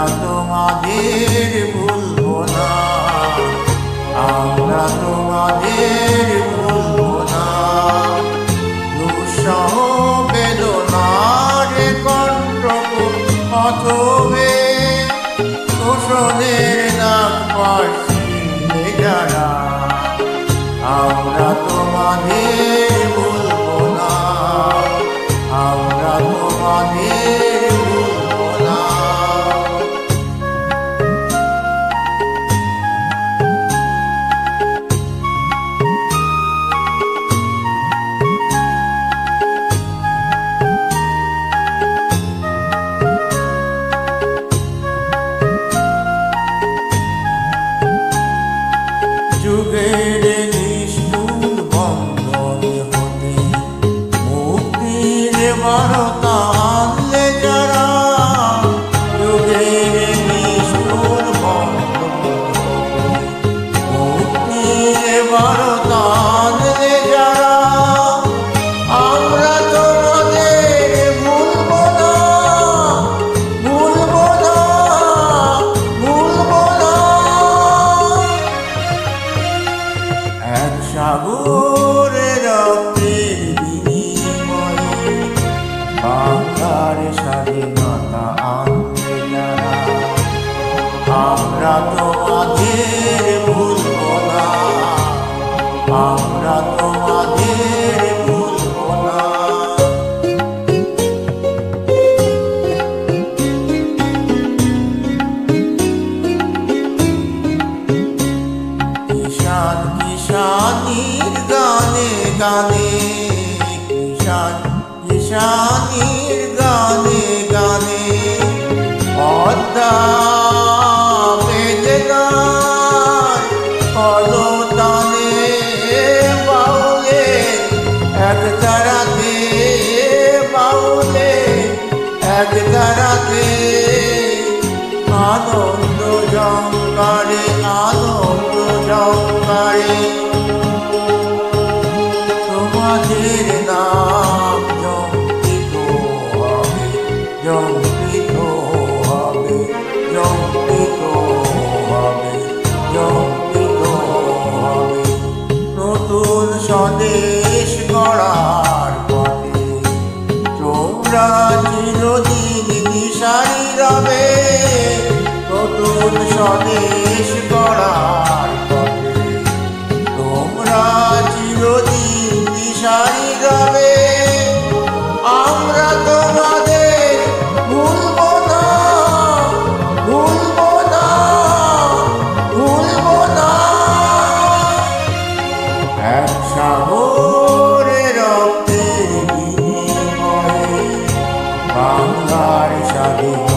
আমরা তোমাদের ভুলবো না, আমরা তোমাদের ভুলবো না। দুঃসহ বেদনার কণ্ঠ অথবে শোষণের নাক পাশে যারা, আমরা তোমাদের ভুলবো না, আমরা তোমাদের ভুলবো না। যুগের নিষ্ঠুর বন্ধন হতে মুক্তির বারতা আনলে যারা, যুগের নিষ্ঠুর বন্ধন হতে মুক্তির বারতা আনলে যারা, আমরা তোমাদের ভুলবো না, ভুলবো না, ভুলবো না। এক সাগরের রক্তের বিনিময়ে বাংলার স্বাধীনতা আনতে যারা, আমরা তোমাদের ভুলবো না, আমরা তোমাদের ভুলবো না। কিষান কিষানির গানে গানে, কিষান কিষানির গানে গানে, পদ্মা বেদনার কলতানে বাউলে এক তারাতে, বাউলে এক তারাতে আনন্দ জঙ্কারে, আনন্দ জঙ্কারে তোমাদের নাম জঙ্কিত হবে, জঙ্কিত হবে, জঙ্কিত হবে, জঙ্কিত হবে। নতুন স্বদেশ গড়ার পথে তোমরা চিরদিন দিশারি রবে, নতুন স্বদেশ গড়ার পথে তোমরা চিরদিন দিশারি রবে, আমরা তোমাদের ভুলবো না, ভুলবো না, ভুলবো না। এক সাগরের রক্তের বিনিময়ে বাংলার স্বাধীনতা